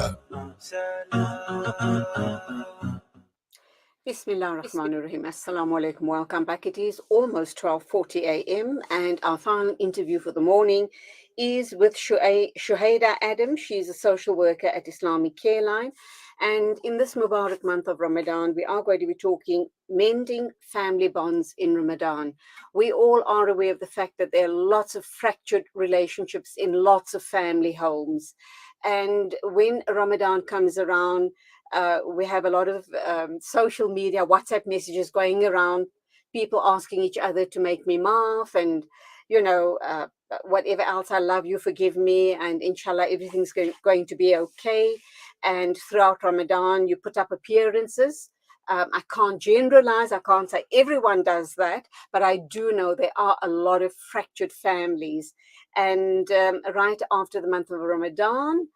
Shuhaida. Bismillah ar-Rahman ar-Rahim. Assalamu alaikum. Welcome back. It is almost 12:40 a.m. and our final interview for the morning is with Shuhaida Adam. She's a social worker at Islamic Careline. And in this Mubarak month of Ramadan, we are going to be talking mending family bonds in Ramadan. We all are aware of the fact that there are lots of fractured relationships in lots of family homes. And when Ramadan comes around, we have a lot of social media, WhatsApp messages going around, people asking each other to make me laugh and, whatever else, I love you, forgive me, and inshallah, everything's going to be okay. And throughout Ramadan, you put up appearances. I can't generalize, I can't say everyone does that, but I do know there are a lot of fractured families. And right after the month of Ramadan,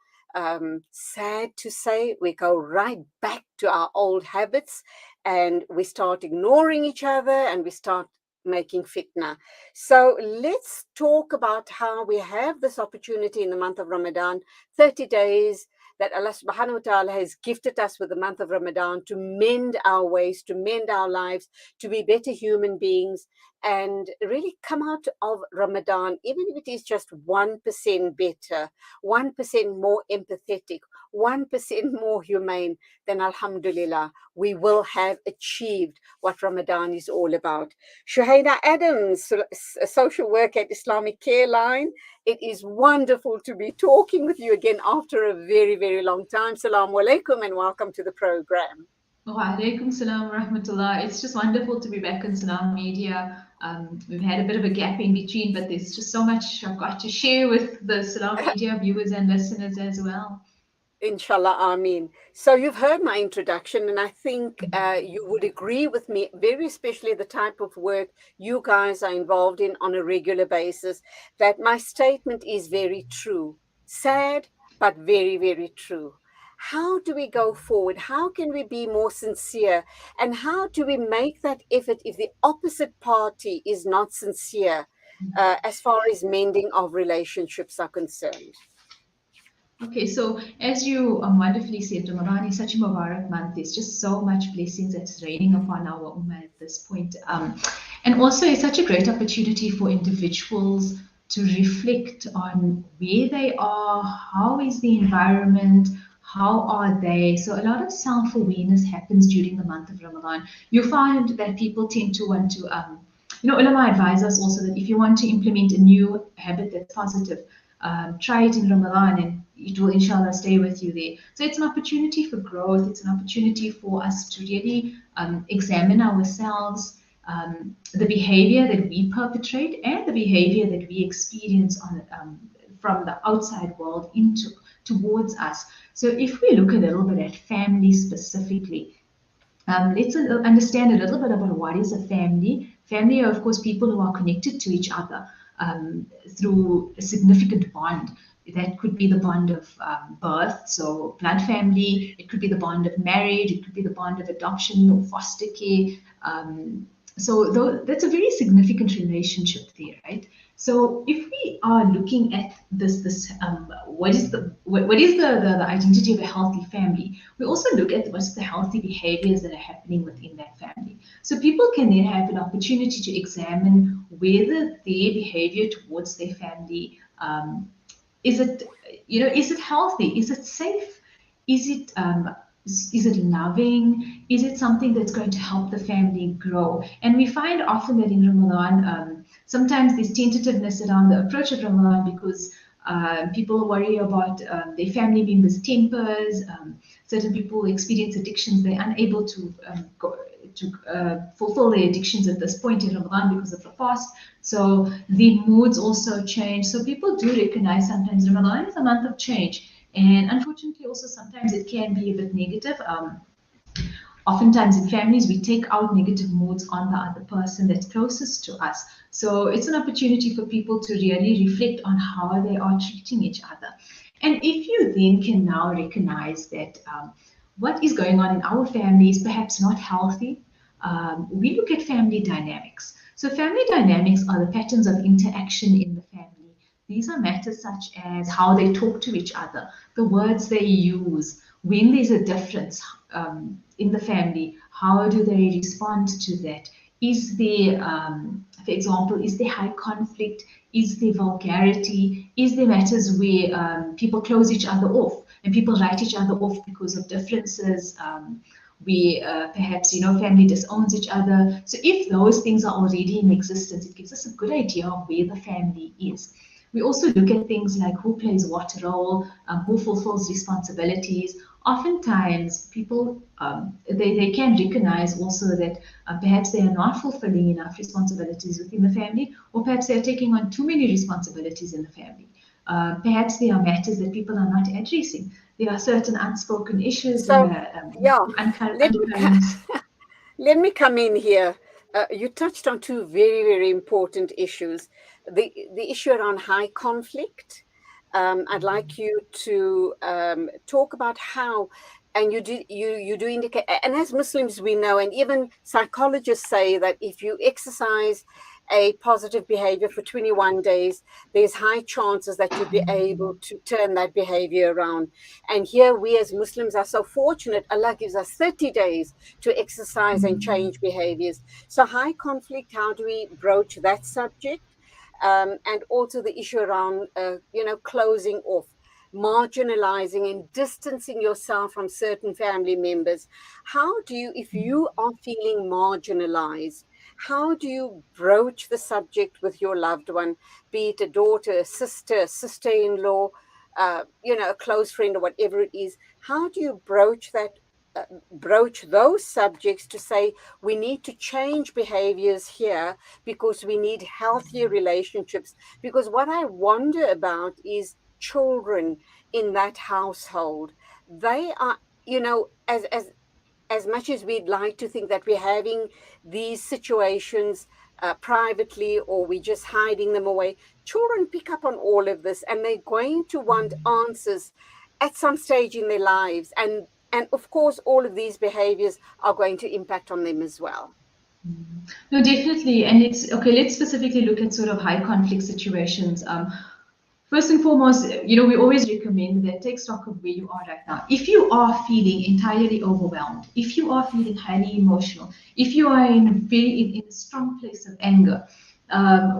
sad to say, we go right back to our old habits and we start ignoring each other and we start making fitna. So let's talk about how we have this opportunity in the month of Ramadan, 30 days that Allah subhanahu wa ta'ala has gifted us with the month of Ramadan to mend our ways, to mend our lives, to be better human beings, and really come out of Ramadan, even if it is just 1% better, 1% more empathetic, 1% more humane, then alhamdulillah, we will have achieved what Ramadan is all about. Shuhaida Adams, a social worker at Islamic Careline. It is wonderful to be talking with you again after a very, very long time. Assalamu alaikum and welcome to the program. Wa alaikum salam wa rahmatullah. It's just wonderful to be back in Salam Media. We've had a bit of a gap in between, but there's just so much I've got to share with the Salam Media viewers and listeners as well. Inshallah, Ameen. So you've heard my introduction, and I think you would agree with me, very especially the type of work you guys are involved in on a regular basis, that my statement is very true. Sad, but very, very true. How do we go forward? How can we be more sincere? And how do we make that effort if the opposite party is not sincere as far as mending of relationships are concerned? Okay, so as you wonderfully said, Ramadan is such a Mubarak month. There's just so much blessings that's raining upon our Ummah at this point. And also it's such a great opportunity for individuals to reflect on where they are, how is the environment, how are they? So a lot of self-awareness happens during the month of Ramadan. You find that people tend to want to, ulama advise us also that if you want to implement a new habit that's positive, try it in Ramadan and it will inshallah stay with you there. So it's an opportunity for growth. It's an opportunity for us to really examine ourselves, the behavior that we perpetrate and the behavior that we experience from the outside world towards us. So if we look a little bit at family specifically, let's understand a little bit about what is a family. Family are, of course, people who are connected to each other through a significant bond. That could be the bond of birth, so blood family. It could be the bond of marriage. It could be the bond of adoption or foster care. That's a very significant relationship there, right? So if we are looking at what is the identity of a healthy family, we also look at what's the healthy behaviors that are happening within that family. So people can then have an opportunity to examine whether their behavior towards their family is it healthy? Is it safe? Is it loving? Is it something that's going to help the family grow? And we find often that in Ramadan, sometimes there's tentativeness around the approach of Ramadan because people worry about their family members' tempers. Certain people experience addictions. They're unable to fulfill their addictions at this point in Ramadan because of the fast. So the moods also change. So people do recognize sometimes Ramadan is a month of change. And unfortunately, also sometimes it can be a bit negative. Oftentimes in families, we take out negative moods on the other person that's closest to us. So it's an opportunity for people to really reflect on how they are treating each other. And if you then can now recognize that what is going on in our family is perhaps not healthy, we look at family dynamics. So family dynamics are the patterns of interaction in the family These are matters such as how they talk to each other, the words they use, when there's a difference in the family, how do they respond to that? Is there, for example, is there high conflict? Is there vulgarity? Is there matters where people close each other off and people write each other off because of differences? Where perhaps family disowns each other. So if those things are already in existence, it gives us a good idea of where the family is. We also look at things like who plays what role, who fulfills responsibilities. Oftentimes, people they can recognize also that perhaps they are not fulfilling enough responsibilities within the family, or perhaps they are taking on too many responsibilities in the family. Perhaps there are matters that people are not addressing. There are certain unspoken issues, So, yeah, let me uncurrents. let me come in here. You touched on two very, very important issues. The issue around high conflict. I'd like you to talk about how, and you do indicate, and as Muslims we know, and even psychologists say that if you exercise a positive behavior for 21 days, there's high chances that you'll be able to turn that behavior around. And here we as Muslims are so fortunate. Allah gives us 30 days to exercise and change behaviors. So high conflict, how do we broach that subject? And also the issue around, closing off, marginalizing and distancing yourself from certain family members. How do you, if you are feeling marginalized, how do you broach the subject with your loved one, be it a daughter, a sister, sister-in-law, a close friend or whatever it is? How do you broach that? Broach those subjects to say we need to change behaviors here because we need healthier relationships. Because what I wonder about is children in that household. They are, as much as we'd like to think that we're having these situations privately or we're just hiding them away, children pick up on all of this and they're going to want answers at some stage in their lives. And of course, all of these behaviors are going to impact on them as well. No, definitely. And it's okay, let's specifically look at sort of high conflict situations. First and foremost, we always recommend that take stock of where you are right now. If you are feeling entirely overwhelmed, if you are feeling highly emotional, if you are in a strong place of anger,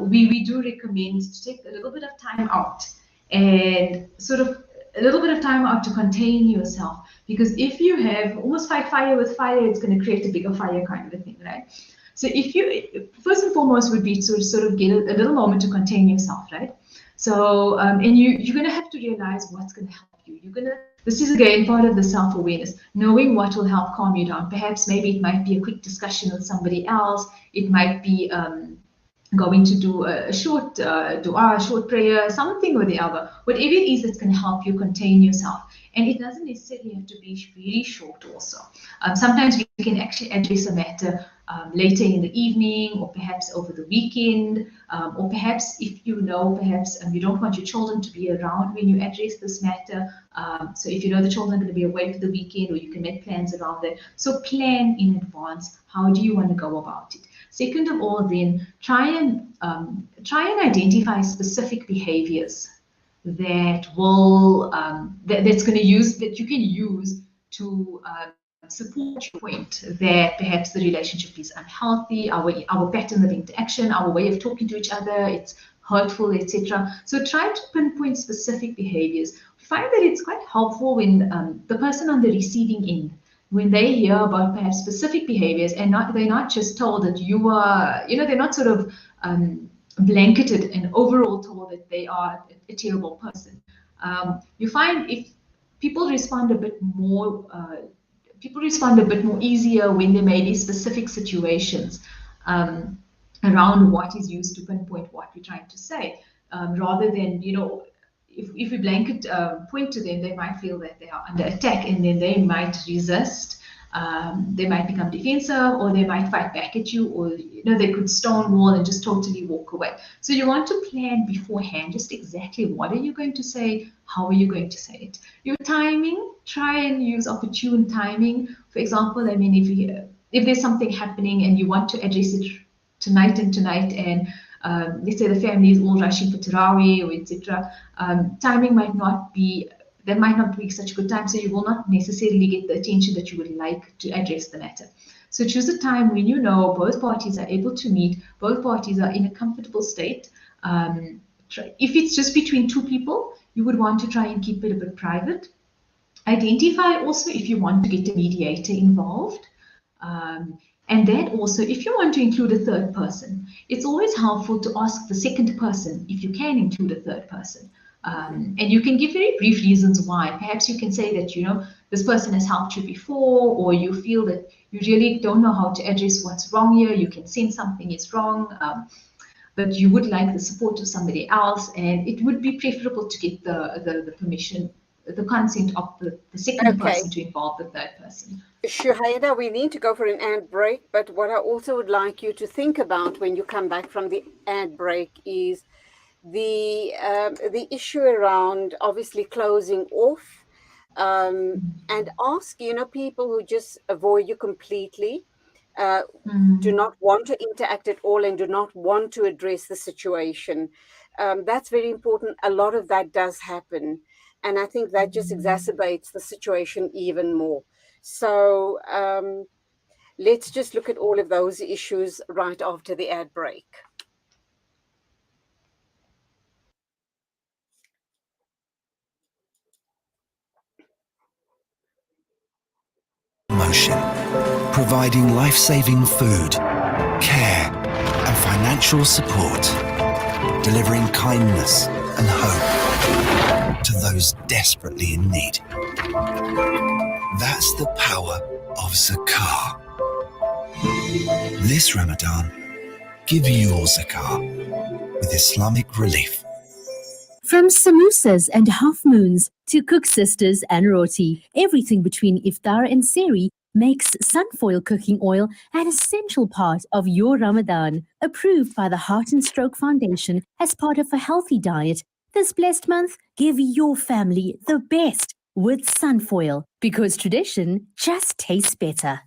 we do recommend to take a little bit of time out and sort of a little bit of time out to contain yourself. Because if you have almost fight fire with fire, it's going to create a bigger fire kind of a thing, right? So if you, first and foremost would be to sort of get a little moment to contain yourself, right? So, and you're going to have to realize what's going to help you. This is again part of the self-awareness, knowing what will help calm you down. Perhaps maybe it might be a quick discussion with somebody else. It might be going to do a short dua, a short prayer, something or the other, whatever it is that's going to help you contain yourself. And it doesn't necessarily have to be really short also. Sometimes we can actually address a matter later in the evening or perhaps over the weekend, or perhaps if you know, perhaps you don't want your children to be around when you address this matter. So if you know the children are going to be away for the weekend, or you can make plans around that. So plan in advance. How do you want to go about it? Second of all, then try and identify specific behaviors that will that's going to use that you can use to support your point that perhaps the relationship is unhealthy, our pattern of interaction, our way of talking to each other, it's hurtful, etc. So try to pinpoint specific behaviors. We find that it's quite helpful when the person on the receiving end, when they hear about perhaps specific behaviors and they're not just told that you are, they're not sort of blanketed and overall told that they are a terrible person. You find if people respond a bit more easier when there may be specific situations around what is used to pinpoint what we're trying to say, rather than, if we blanket point to them, they might feel that they are under attack and then they might resist. They might become defensive, or they might fight back at you, or they could stonewall and just totally walk away. So you want to plan beforehand just exactly what are you going to say, how are you going to say it. Your timing, try and use opportune timing. For example, if there's something happening and you want to address it tonight and let's say the family is all rushing for Tarawih or etc., timing might not be, that might not be such a good time, so you will not necessarily get the attention that you would like to address the matter. So choose a time when you know both parties are able to meet, both parties are in a comfortable state. If it's just between two people, you would want to try and keep it a bit private. Identify also if you want to get a mediator involved. And then also, if you want to include a third person, it's always helpful to ask the second person if you can include a third person. And you can give very brief reasons why. Perhaps you can say that, you know, this person has helped you before, or you feel that you really don't know how to address what's wrong here. You can sense something is wrong, but you would like the support of somebody else. And it would be preferable to get the permission, the consent of the second person to involve the third person. Shuhaida, we need to go for an ad break, but what I also would like you to think about when you come back from the ad break is the issue around obviously closing off, and ask, you know, people who just avoid you completely, do not want to interact at all and do not want to address the situation. That's very important. A lot of that does happen. And I think that just exacerbates the situation even more. So let's just look at all of those issues right after the ad break. Motion, providing life-saving food, care, and financial support, delivering kindness and hope to those desperately in need. That's the power of zakah. This Ramadan, give your zakah with Islamic relief. From samosas and half moons to cook sisters and roti, everything between iftar and sehri makes sunfoil cooking oil an essential part of your Ramadan. Approved by the Heart and Stroke Foundation as part of a healthy diet, this blessed month, give your family the best with sunfoil, because tradition just tastes better.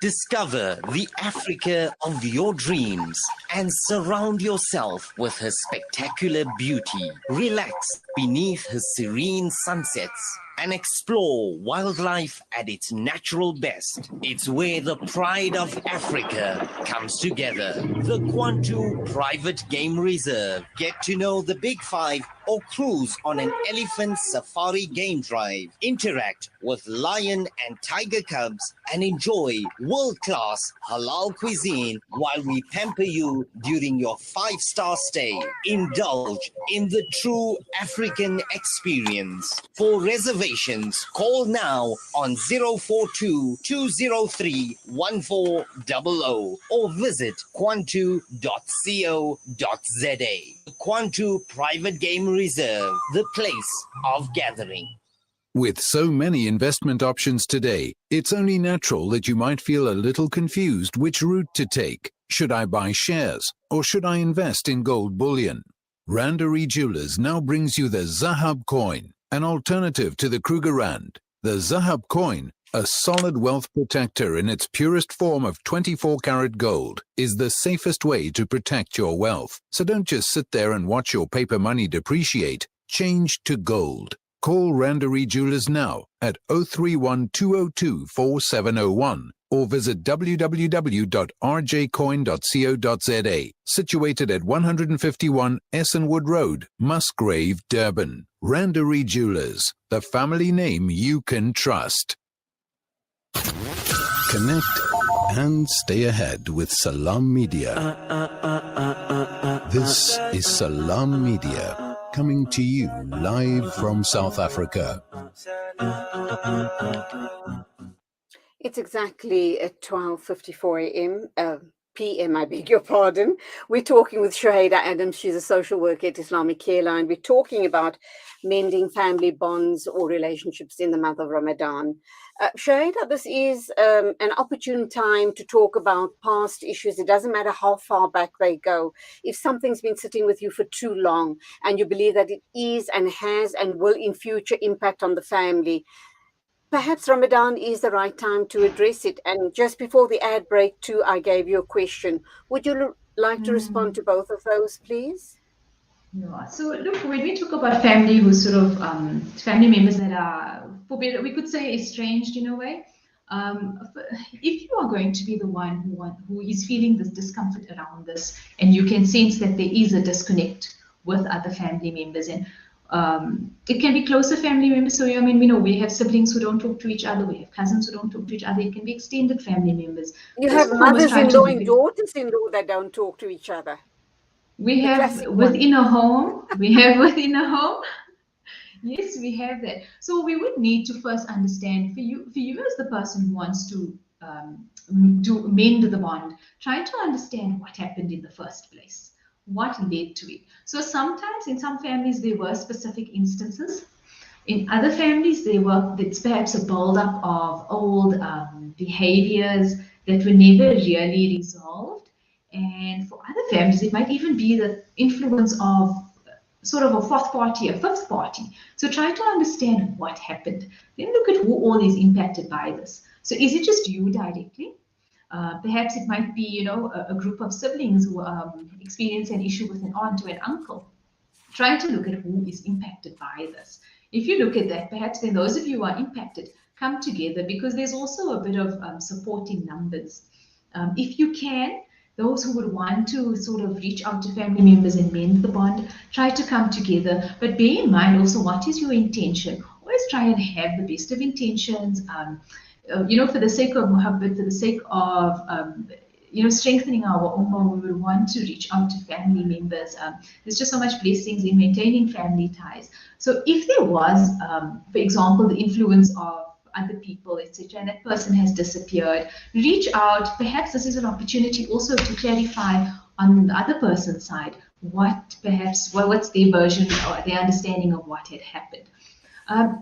Discover the Africa of your dreams and surround yourself with her spectacular beauty. Relax beneath her serene sunsets and explore wildlife at its natural best. It's where the pride of Africa comes together. The Kwantu Private Game Reserve. Get to know the Big Five or cruise on an elephant safari game drive. Interact with lion and tiger cubs and enjoy world-class halal cuisine while we pamper you during your 5-star stay. Indulge in the true African experience. For reservations, call now on 042-203-1400 or visit kwantu.co.za. Kwantu Private Game Reserve, the place of gathering. With so many investment options today, it's only natural that you might feel a little confused which route to take. Should I buy shares or should I invest in gold bullion? Randery Jewelers now brings you the Zahab coin, an alternative to the Kruger Rand. The Zahab coin, a solid wealth protector in its purest form of 24-karat gold, is the safest way to protect your wealth. So don't just sit there and watch your paper money depreciate. Change to gold. Call Randery Jewelers now at 031 202 4701 or visit www.rjcoin.co.za, situated at 151 Essenwood Road, Musgrave, Durban. Randery Jewelers, the family name you can trust. Connect and stay ahead with Salam Media. This is Salam Media, coming to you live from South Africa. It's exactly at 12:54 a.m. PM, I beg your pardon. We're talking with Shuhaida Adams. She's a social worker at Islamic Careline. We're talking about mending family bonds or relationships in the month of Ramadan. Shuhaida, this is an opportune time to talk about past issues. It doesn't matter how far back they go. If something's been sitting with you for too long and you believe that it is and has and will in future impact on the family, perhaps Ramadan is the right time to address it. And just before the ad break too, I gave you a question. Would you like to respond to both of those, please? Yeah. So look, when we talk about family who's sort of family members that are, we could say, estranged in a way. If you are going to be the one who is feeling this discomfort around this, and you can sense that there is a disconnect with other family members, and it can be closer family members. So I mean, we know we have siblings who don't talk to each other, we have cousins who don't talk to each other. It can be extended family members. You First have and foremost, try to mothers-in-law look and at- daughters-in-law that don't talk to each other. We The have classic one. within a home. We have within a home. Yes, we have that. So we would need to first understand for you as the person who wants to mend the bond, try to understand what happened in the first place, what led to it. So sometimes in some families there were specific instances. In other families, it's perhaps a build-up of old behaviors that were never really resolved. And for other families, it might even be the influence of sort of a fourth party, a fifth party. So try to understand what happened. Then look at who all is impacted by this. So is it just you directly? Perhaps it might be, a group of siblings who experience an issue with an aunt or an uncle. Try to look at who is impacted by this. If you look at that, perhaps then those of you who are impacted come together, because there's also a bit of supporting numbers. If you can, those who would want to sort of reach out to family members and mend the bond, try to come together. But bear in mind also, what is your intention? Always try and have the best of intentions, for the sake of muhabbat, for the sake of strengthening our ummah. We would want to reach out to family members. There's just so much blessings in maintaining family ties. So if there was, for example, the influence of other people, etc., and that person has disappeared, reach out. Perhaps this is an opportunity also to clarify on the other person's side what's their version or their understanding of what had happened.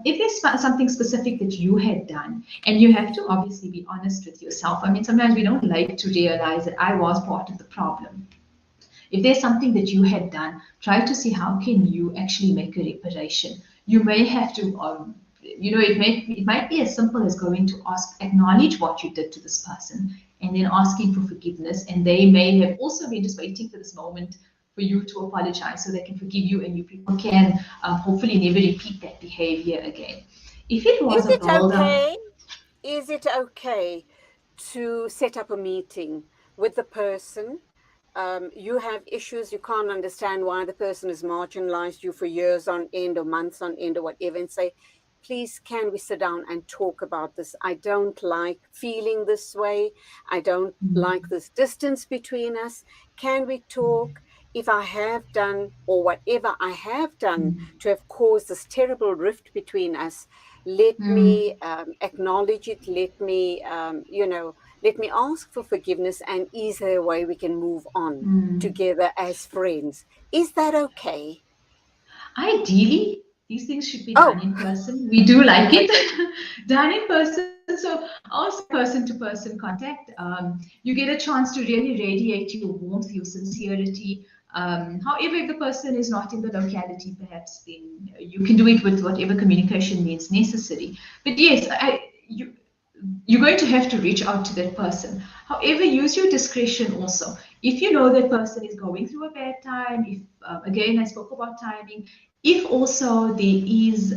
If there's something specific that you had done, and you have to obviously be honest with yourself. I mean, sometimes we don't like to realize that I was part of the problem. If there's something that you had done, try to see how can you actually make a reparation. You may have to, it might be as simple as going to acknowledge what you did to this person, and then asking for forgiveness. And they may have also been just waiting for this moment for you to apologize so they can forgive you, and you people can hopefully never repeat that behavior again. If it was Is it okay to set up a meeting with the person? You have issues, you can't understand why the person has marginalized you for years on end or months on end or whatever, and say, please, can we sit down and talk about this? I don't like feeling this way. I don't like this distance between us. Can we talk? If I have done, or whatever I have done to have caused this terrible rift between us, let me acknowledge it. Let me, let me ask for forgiveness, and is there a way we can move on together as friends? Is that okay? Ideally, these things should be done in person. We do like it done in person. So also person-to-person contact. You get a chance to really radiate your warmth, your sincerity. However, if the person is not in the locality, perhaps then you can do it with whatever communication means necessary. But yes, you're going to have to reach out to that person. However, use your discretion also. If you know that person is going through a bad time, if again, I spoke about timing, if also there is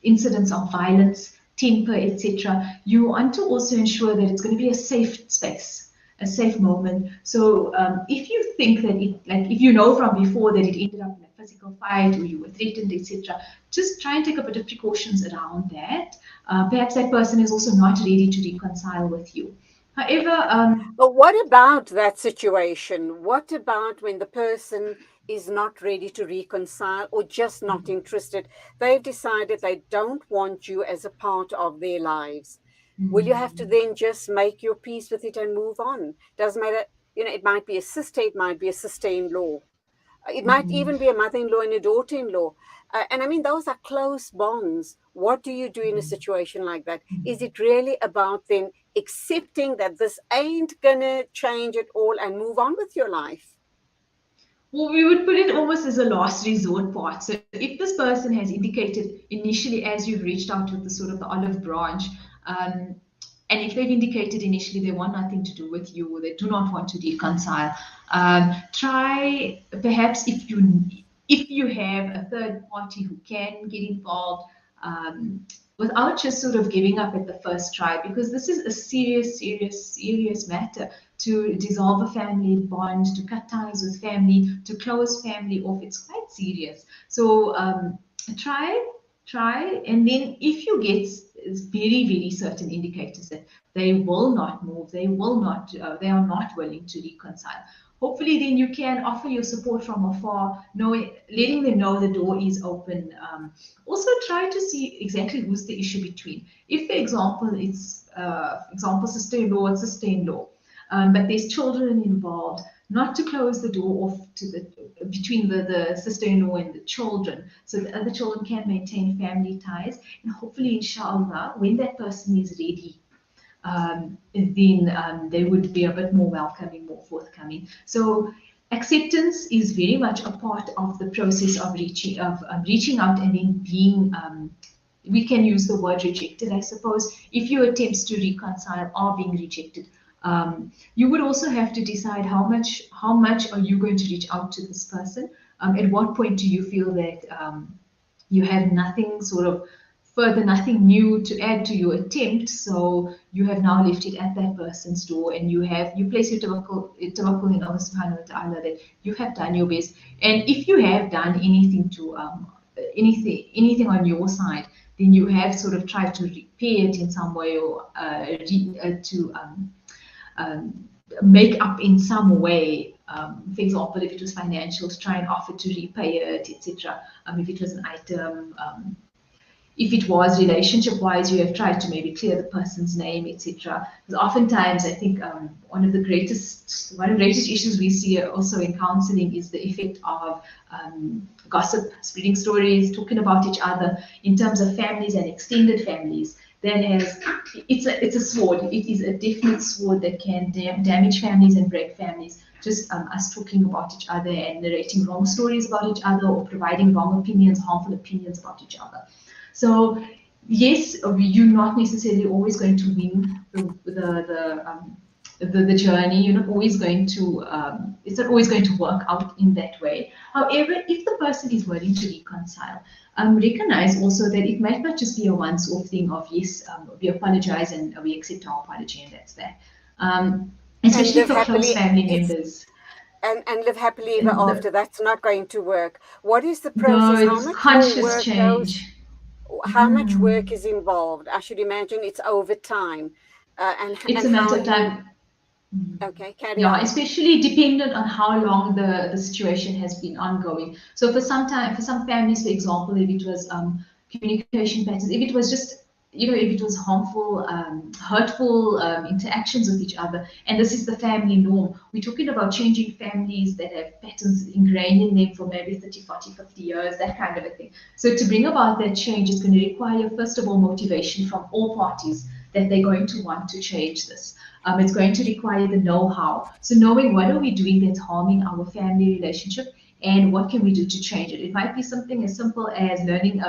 incidents of violence, temper, etc., you want to also ensure that it's going to be a safe space, a safe moment. So if you think that if you know from before that it ended up in a physical fight or you were threatened, etc., just try and take a bit of precautions around that. Perhaps that person is also not ready to reconcile with you. However, but what about that situation? What about when the person is not ready to reconcile or just not interested? They've decided they don't want you as a part of their lives. Will you have to then just make your peace with it and move on? Doesn't matter. It might be a sister, it might be a sister-in-law. It might even be a mother-in-law and a daughter-in-law. And I mean, those are close bonds. What do you do in a situation like that? Is it really about then accepting that this ain't going to change at all and move on with your life? Well, we would put it almost as a last resort part. So if this person has indicated initially as you've reached out with the sort of the olive branch, and if they've indicated initially they want nothing to do with you, or they do not want to reconcile, try perhaps if you have a third party who can get involved, without just sort of giving up at the first try, because this is a serious matter. To dissolve a family bond, to cut ties with family, to close family off, it's quite serious. So try, and then if you get very certain indicators that they will not move, they are not willing to reconcile, hopefully then you can offer your support from afar, letting them know the door is open. Also try to see exactly who's the issue between. If the example is sister-in-law and sister-in-law, but there's children involved, not to close the door off between the sister-in-law and the children, so the other children can maintain family ties. And hopefully, inshallah, when that person is ready, then they would be a bit more welcoming, more forthcoming. So acceptance is very much a part of the process of reaching out, and then being, we can use the word rejected, I suppose. If your attempts to reconcile are being rejected, you would also have to decide how much are you going to reach out to this person. At what point do you feel that you have nothing sort of further, nothing new to add to your attempt, so you have now left it at that person's door, and you place your tawakkul in Allah subhanahu wa ta'ala that you have done your best. And if you have done anything to anything on your side, then you have sort of tried to repair it in some way, or make up in some way. For example, if it was financial, to try and offer to repay it, etc. If it was an item, if it was relationship-wise, you have tried to maybe clear the person's name, etc. Because oftentimes, I think one of the greatest issues we see also in counselling is the effect of gossip, spreading stories, talking about each other in terms of families and extended families. It's a sword. It is a definite sword that can damage families and break families. Just us talking about each other and narrating wrong stories about each other, or providing wrong opinions, harmful opinions about each other. So yes, you're not necessarily always going to win the journey. You're not always going to. It's not always going to work out in that way. However, if the person is willing to reconcile, recognize also that it might not just be a once-off thing of yes, we apologize and we accept our apology, and that's that. Especially for close family members. And live happily ever after. That's not going to work. What is the process? No, it's conscious change. How much work is involved? I should imagine it's over time. It's a matter of time. Okay, carry on. Especially dependent on how long the situation has been ongoing. So for some families, for example, if it was communication patterns, if it was just, if it was harmful, hurtful interactions with each other, and this is the family norm, we're talking about changing families that have patterns ingrained in them for maybe 30, 40, 50 years, that kind of a thing. So to bring about that change is going to require, first of all, motivation from all parties that they're going to want to change this. It's going to require the know-how. So knowing what are we doing that's harming our family relationship, and what can we do to change it. It might be something as simple as learning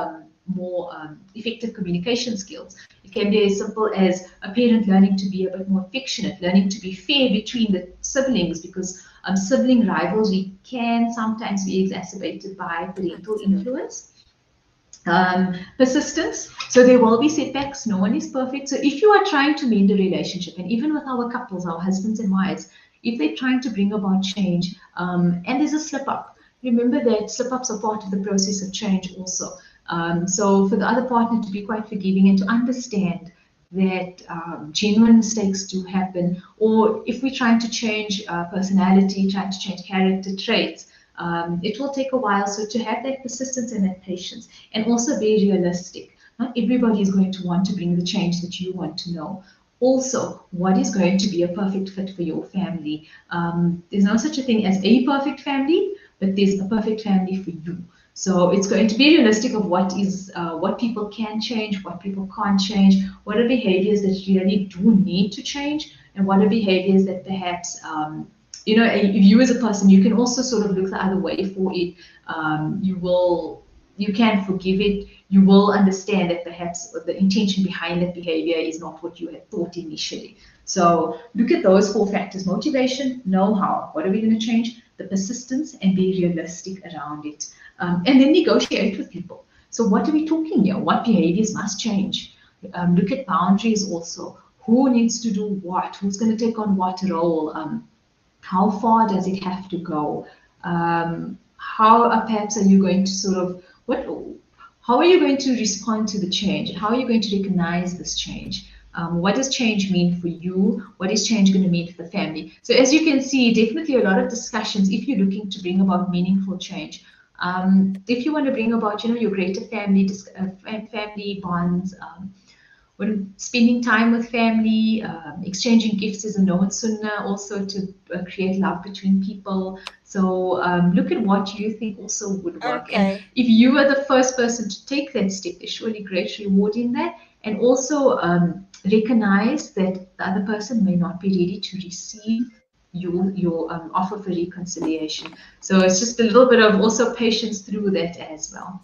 more effective communication skills. It can be as simple as a parent learning to be a bit more affectionate, learning to be fair between the siblings, because sibling rivalry can sometimes be exacerbated by parental influence. Persistence. So there will be setbacks. No one is perfect. So if you are trying to mend a relationship, and even with our couples, our husbands and wives, if they're trying to bring about change, and there's a slip up, remember that slip ups are part of the process of change also. So for the other partner to be quite forgiving and to understand that genuine mistakes do happen, or if we're trying to change personality, trying to change character traits, it will take a while. So to have that persistence and that patience, and also be realistic. Not everybody is going to want to bring the change that you want to know. Also, what is going to be a perfect fit for your family? There's no such a thing as a perfect family, but there's a perfect family for you. So it's going to be realistic of what people can change, what people can't change, what are behaviors that really do need to change, and what are behaviors that perhaps, if you as a person, you can also sort of look the other way for it. You can forgive it. you will understand that perhaps the intention behind that behavior is not what you had thought initially. So look at those 4 factors: motivation, know-how, what are we going to change, the persistence, and be realistic around it. And then negotiate with people. So what are we talking here? What behaviors must change? Look at boundaries also. Who needs to do what? Who's going to take on what role? How far does it have to go? How perhaps are you going to sort of, how are you going to respond to the change? How are you going to recognize this change? What does change mean for you? What is change going to mean for the family? So as you can see, definitely a lot of discussions if you're looking to bring about meaningful change. If you want to bring about, your greater family family bonds, when spending time with family, exchanging gifts is a known sunnah also to create love between people. So look at what you think also would work. Okay. And if you are the first person to take that step, there's surely great reward in that. And also recognize that the other person may not be ready to receive your offer for reconciliation. So it's just a little bit of also patience through that as well.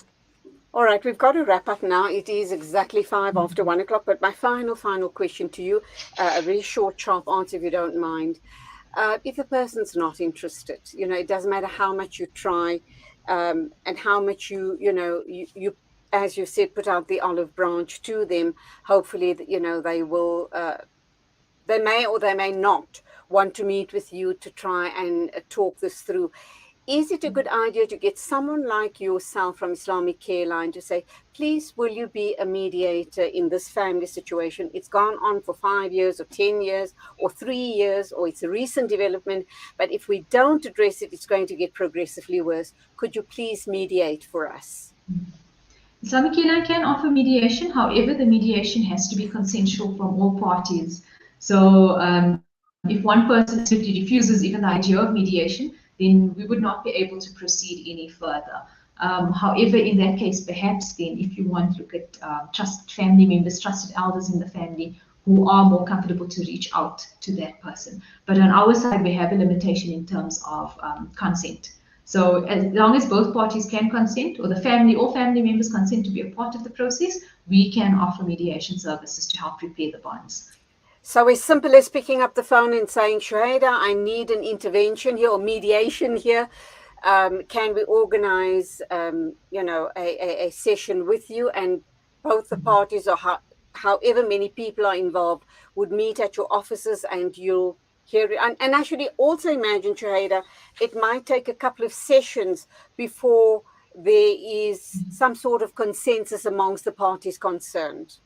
All right, we've got to wrap up now. It is exactly 5 after 1 o'clock. But my final question to you, a very short, sharp answer if you don't mind. If a person's not interested, it doesn't matter how much you try and how much you as you said, put out the olive branch to them. Hopefully, they will, they may or they may not want to meet with you to try and talk this through. Is it a good idea to get someone like yourself from Islamic Careline to say, please, will you be a mediator in this family situation? It's gone on for 5 years or 10 years or 3 years, or it's a recent development. But if we don't address it, it's going to get progressively worse. Could you please mediate for us? Islamic Careline can offer mediation. However, the mediation has to be consensual from all parties. So if one person simply refuses even the idea of mediation, then we would not be able to proceed any further. However, in that case, perhaps then if you want to look at trusted family members, trusted elders in the family who are more comfortable to reach out to that person. But on our side, we have a limitation in terms of consent. So as long as both parties can consent, or all family members consent to be a part of the process, we can offer mediation services to help repair the bonds. So as simple as picking up the phone and saying, Shuhaida, I need an intervention here or mediation here. Can we organize, a session with you, and both the parties, or however many people are involved, would meet at your offices, and you'll hear it. And actually also imagine, Shuhaida, it might take a couple of sessions before there is some sort of consensus amongst the parties concerned.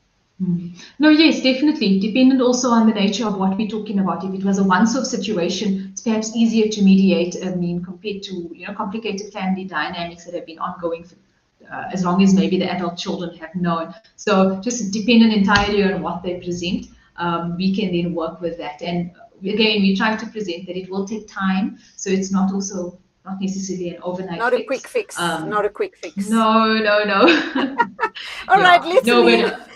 No, yes, definitely. Dependent also on the nature of what we're talking about. If it was a once-off situation, it's perhaps easier to mediate, compared to, complicated family dynamics that have been ongoing for as long as maybe the adult children have known. So just dependent entirely on what they present, we can then work with that. And again, we try to present that it will take time. So it's not necessarily an overnight Not fix. A quick fix. Not a quick fix. No. All right, let's leave. But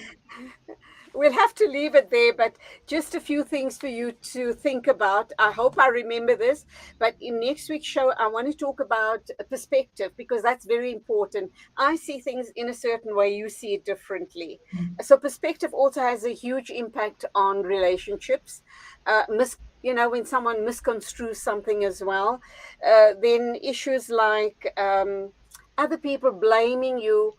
we'll have to leave it there, but just a few things for you to think about. I hope I remember this, but in next week's show, I want to talk about perspective, because that's very important. I see things in a certain way, you see it differently. So perspective also has a huge impact on relationships. When someone misconstrues something as well, then issues like other people blaming you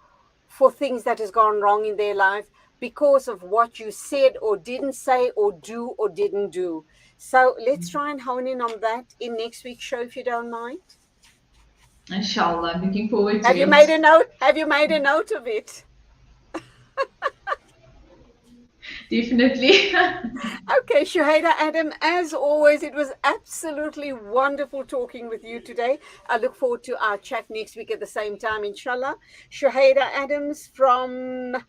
for things that has gone wrong in their life because of what you said or didn't say or do or didn't do. So let's try and hone in on that in next week's show, if you don't mind. Inshallah, I'm looking forward to it. Have you made a note? Have you made a note of it? Definitely. Okay, Shuhaida Adam, as always, it was absolutely wonderful talking with you today. I look forward to our chat next week at the same time, inshallah. Shuhaida Adams from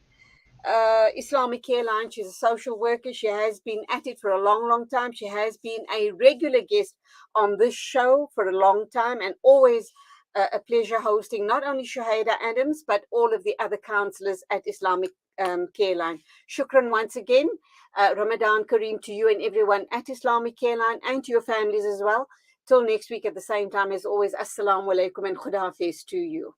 Islamic Careline. She's a social worker. She has been at it for a long, long time. She has been a regular guest on this show for a long time, and always a pleasure hosting not only Shuhaida Adams, but all of the other counselors at Islamic Careline. Shukran once again. Ramadan Kareem to you and everyone at Islamic Careline, and to your families as well. Till next week at the same time, as always, Assalamu alaikum and Khuda Hafiz to you.